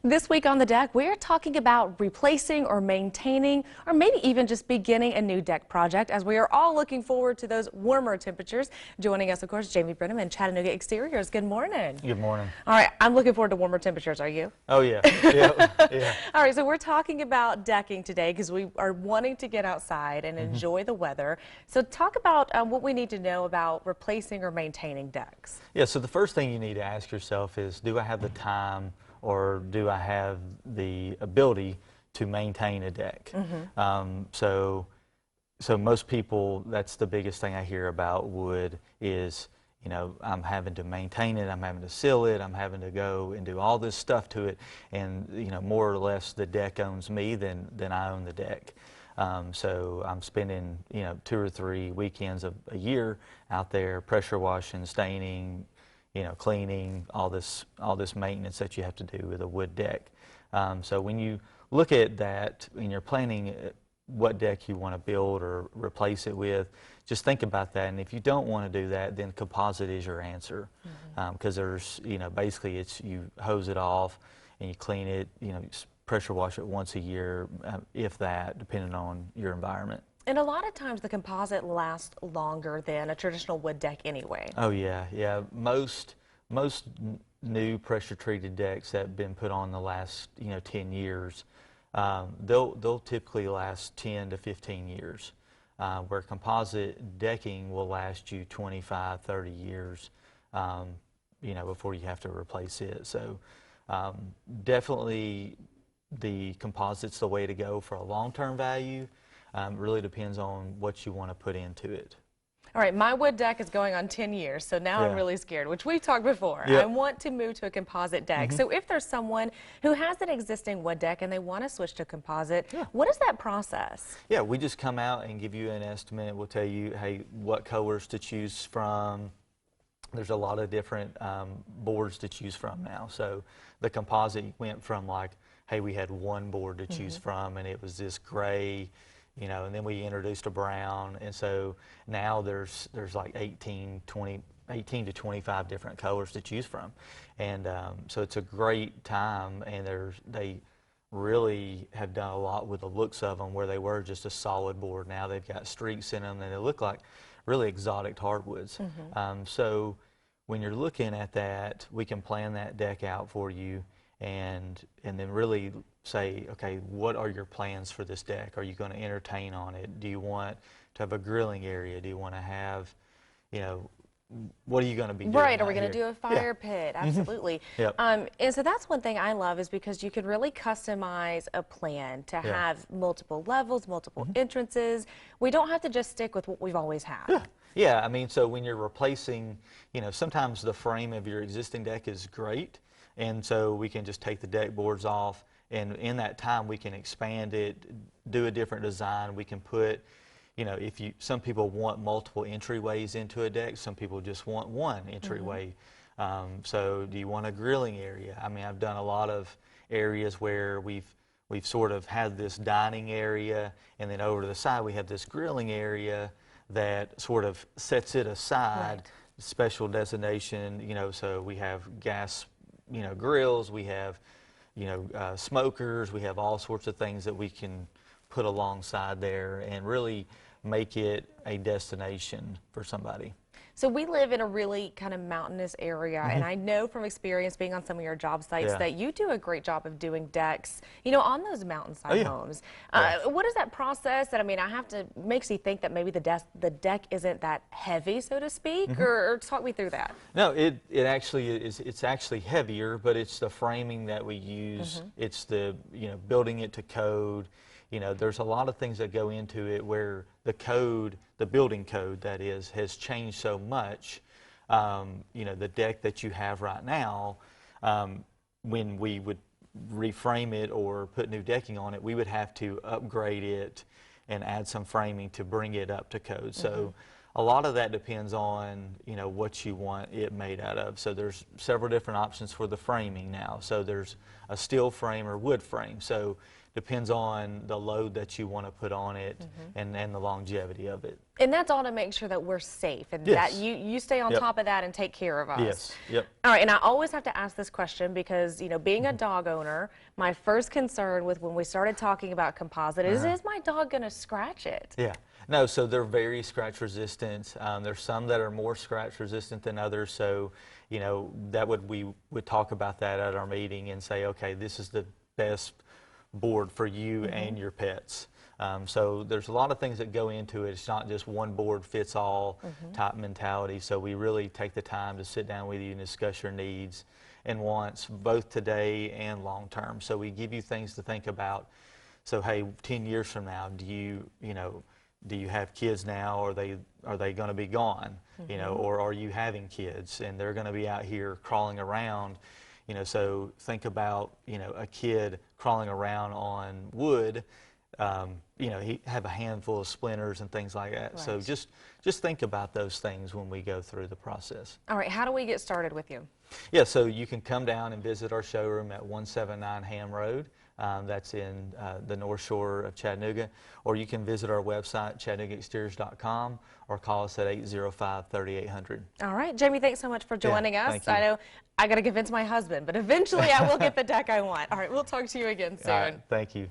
This week on the deck, we're talking about replacing or maintaining, or maybe even just beginning a new deck project, as we are all looking forward to those warmer temperatures. Joining us, of course, Jamie Brenham and Chattanooga Exteriors. Good morning. Good morning. All right, I'm looking forward to warmer temperatures. Are you? Oh, yeah. Yeah. All right, so we're talking about decking today because we are wanting to get outside and enjoy the weather. So talk about what we need to know about replacing or maintaining decks. Yeah, so the first thing you need to ask yourself is, do I have the time or do I have the ability to maintain a deck? So most people, that's the biggest thing I hear about wood is, you know, I'm having to maintain it, I'm having to seal it, I'm having to go and do all this stuff to it, and, you know, more or less the deck owns me than I own the deck. So I'm spending, you know, 2 or 3 weekends a year out there pressure washing, staining, you know, cleaning, all this maintenance that you have to do with a wood deck. So when you look at that and you're planning what deck you want to build or replace it with, just think about that. And if you don't want to do that, then composite is your answer. Because there's, you know, basically it's you hose it off and you clean it, you know, pressure wash it once a year, if that, depending on your environment. And a lot of times the composite lasts longer than a traditional wood deck anyway. Oh yeah, yeah. Most new pressure treated decks that have been put on the last, you know, 10 years, they'll typically last 10 to 15 years, where composite decking will last you 25, 30 years, you know, before you have to replace it. So definitely the composite's the way to go for a long-term value. Really depends on what you want to put into it. All right, my wood deck is going on 10 years, so now I'm really scared, which we've talked before. Yep. I want to move to a composite deck. So if there's someone who has an existing wood deck and they want to switch to composite, what is that process? Yeah, we just come out and give you an estimate. We'll tell you, hey, what colors to choose from. There's a lot of different boards to choose from now. So the composite went from like, hey, we had one board to choose from, and it was this gray, you know, and then we introduced a brown, and so now there's like 18 to 25 different colors to choose from, and so it's a great time, and they really have done a lot with the looks of them, where they were just a solid board. Now they've got streaks in them, and they look like really exotic hardwoods. So when you're looking at that, we can plan that deck out for you, and then really say, okay, what are your plans for this deck? Are you going to entertain on it? Do you want to have a grilling area? Do you want to have, you know, what are you going to be doing? Right, are we going to do a fire pit? Absolutely. Yep. And so that's one thing I love, is because you can really customize a plan to have multiple levels, multiple entrances. We don't have to just stick with what we've always had. Yeah, I mean, so when you're replacing, you know, sometimes the frame of your existing deck is great, and so we can just take the deck boards off, and in that time we can expand it, do a different design. We can put, you know, some people want multiple entryways into a deck, some people just want one entryway. So do you want a grilling area? I mean, I've done a lot of areas where we've sort of had this dining area, and then over to the side we have this grilling area that sort of sets it aside, special designation, you know, so we have gas, you know, grills, we have, you know, smokers, we have all sorts of things that we can put alongside there and really make it a destination for somebody. So we live in a really kind of mountainous area, and I know from experience being on some of your job sites that you do a great job of doing decks, you know, on those mountainside homes. What is that process that, I mean, makes you think that maybe the deck isn't that heavy, so to speak, or talk me through that? No, it actually is, it's actually heavier, but it's the framing that we use, it's the, you know, building it to code. You know, there's a lot of things that go into it where the code, the building code that is, has changed so much. You know, the deck that you have right now, when we would reframe it or put new decking on it, we would have to upgrade it and add some framing to bring it up to code. So a lot of that depends on, you know, what you want it made out of. So there's several different options for the framing now. So there's a steel frame or wood frame. So depends on the load that you want to put on it and the longevity of it. And that's all to make sure that we're safe and that you stay on top of that and take care of us. Yes. Yep. All right, and I always have to ask this question because, you know, being a dog owner, my first concern with when we started talking about composite is my dog going to scratch it? Yeah. No, so they're very scratch resistant. There's some that are more scratch resistant than others. So, you know, we would talk about that at our meeting and say, okay, this is the best board for you and your pets. So there's a lot of things that go into it. It's not just one board fits all type mentality. So we really take the time to sit down with you and discuss your needs and wants, both today and long term. So we give you things to think about. So hey, 10 years from now, do you have kids now, or are they going to be gone? You know, or are you having kids and they're going to be out here crawling around? You know, so think about, you know, a kid crawling around on wood. You know, he have a handful of splinters and things like that. Right. So just think about those things when we go through the process. All right, how do we get started with you? Yeah, so you can come down and visit our showroom at 179 Ham Road. That's in the North Shore of Chattanooga. Or you can visit our website, ChattanoogaExteriors.com, or call us at 805-3800. All right, Jamie, thanks so much for joining us. Thank you. I know I got to convince my husband, but eventually I will get the deck I want. All right, we'll talk to you again soon. All right, thank you.